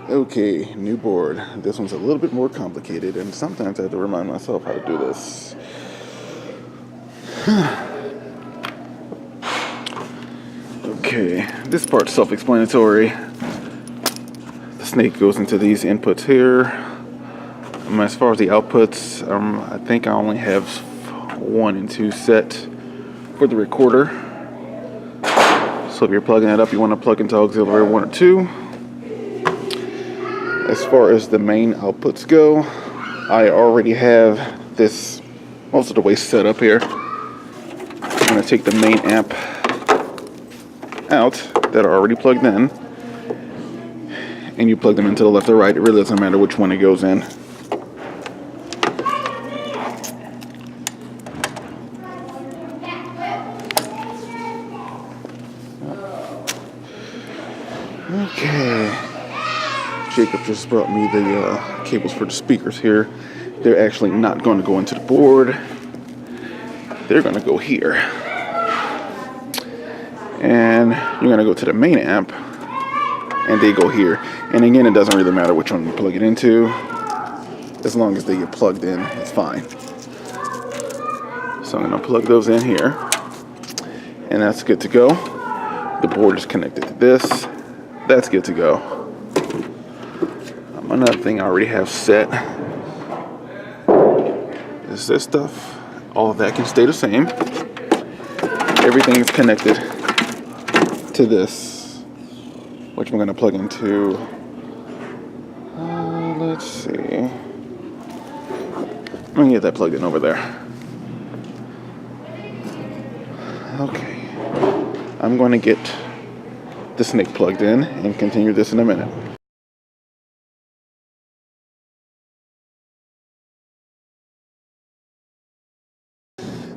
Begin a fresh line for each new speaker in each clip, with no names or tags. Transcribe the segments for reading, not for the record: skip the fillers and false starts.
Okay, new board. This one's a little bit more complicated, and sometimes I have to remind myself how to do this. Okay, this part's self-explanatory. The snake goes into these inputs here. As far as the outputs, I think I only have 1 and 2 set for the recorder. So if you're plugging it up, you want to plug into auxiliary 1 or 2. As far as the main outputs go, I already have this most of the way set up here. I'm going to take the main amp out that are already plugged in, and you plug them into the left or right. It really doesn't matter which one it goes in. Okay, Jacob just brought me the cables for the speakers here. They're actually not going to go into the board. They're going to go here. And you're going to go to the main amp, and they go here. And again, it doesn't really matter which one you plug it into. As long as they get plugged in, it's fine. So I'm going to plug those in here, and that's good to go. The board is connected to this. That's good to go. Another thing I already have set is this stuff. All of that can stay the same. Everything is connected to this, which I'm going to plug into. Let's see. I'm going to get that plugged in over there. Okay. I'm going to get the snake plugged in and continue this in a minute.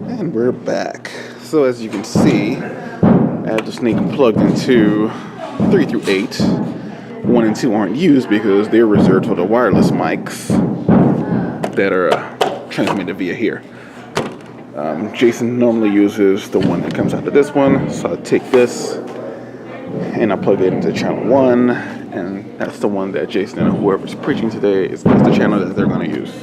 And we're back. So as you can see, I have the snake plugged into 3 through 8. 1 and 2 aren't used because they're reserved for the wireless mics that are transmitted via here. Jason normally uses the one that comes out of this one, so I take this and I plug it into channel 1, and that's the one that Jason and whoever's preaching today is the channel that they're going to use.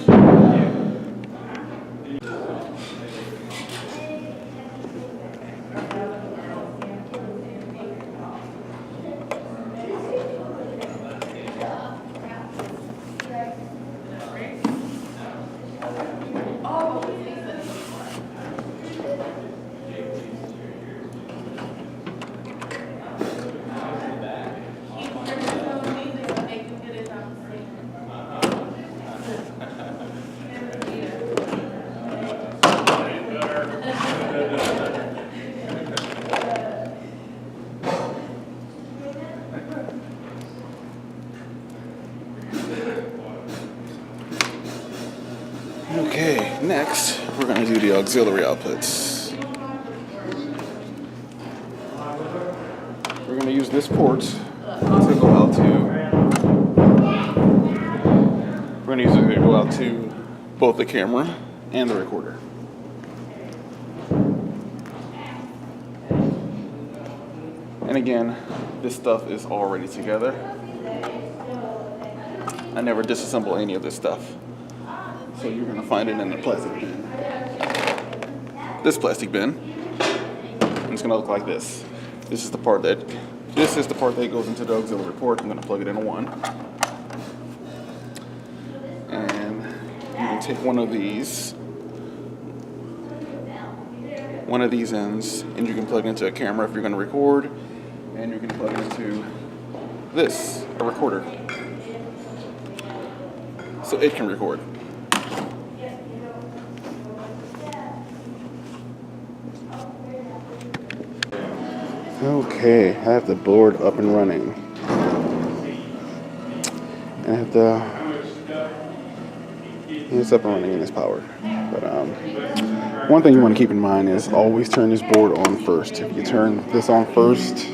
Okay, next we're going to do the auxiliary outputs. We're going to use this port to go out to. We're going to use it to go out to both the camera and the recorder. And again, this stuff is already together. I never disassemble any of this stuff. So you're going to find it in the plastic bin. This plastic bin. And it's going to look like this. This is the part that goes into the auxiliary port. I'm going to plug it into 1. And you can take one of these ends, and you can plug it into a camera if you're going to record, and you can plug it into this, a recorder, so it can record. Okay, I have the board up and running. It's up and running and it's powered. But one thing you want to keep in mind is always turn this board on first. If you turn this on first,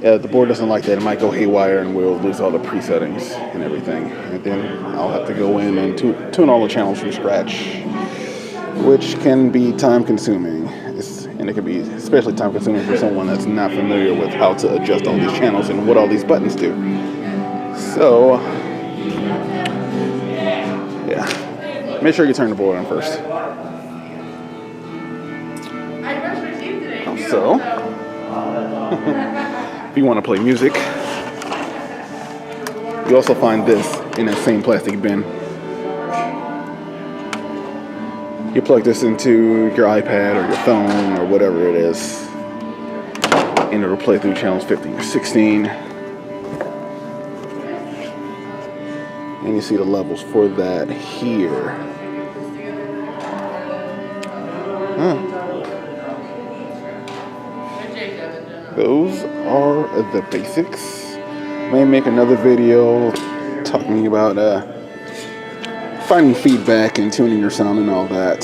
the board doesn't like that. It might go haywire and we'll lose all the presettings and everything. And then I'll have to go in and tune all the channels from scratch, which can be time consuming. And it can be especially time consuming for someone that's not familiar with how to adjust all these channels and what all these buttons do. So, yeah. Make sure you turn the board on first. So, if you want to play music, you also find this in that same plastic bin. You plug this into your iPad or your phone or whatever it is, and it'll play through channels 15 or 16. And you see the levels for that here. Those are the basics. May make another video talking about finding feedback and tuning your sound and all that.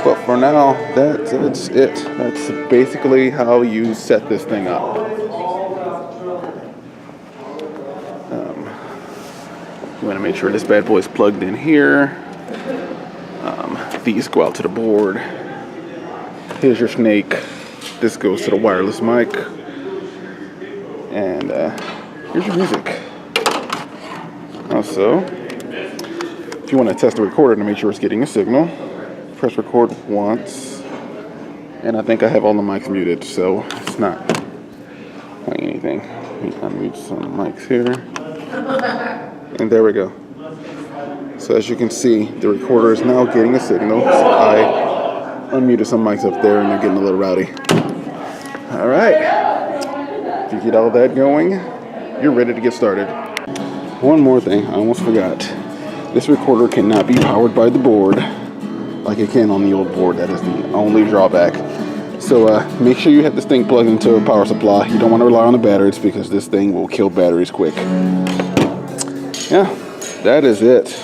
But for now, that's it. That's basically how you set this thing up. You want to make sure this bad boy is plugged in here. These go out to the board. Here's your snake. This goes to the wireless mic. And here's your music. Also, if you want to test the recorder to make sure it's getting a signal, press record once. And I think I have all the mics muted, so it's not playing anything. Let me unmute some mics here. And there we go. So as you can see, the recorder is now getting a signal. So I unmuted some mics up there and they're getting a little rowdy. All right. If you get all that going, you're ready to get started. One more thing, I almost forgot. This recorder cannot be powered by the board like it can on the old board. That is the only drawback. So make sure you have this thing plugged into a power supply. You don't want to rely on the batteries because this thing will kill batteries quick. Yeah, that is it.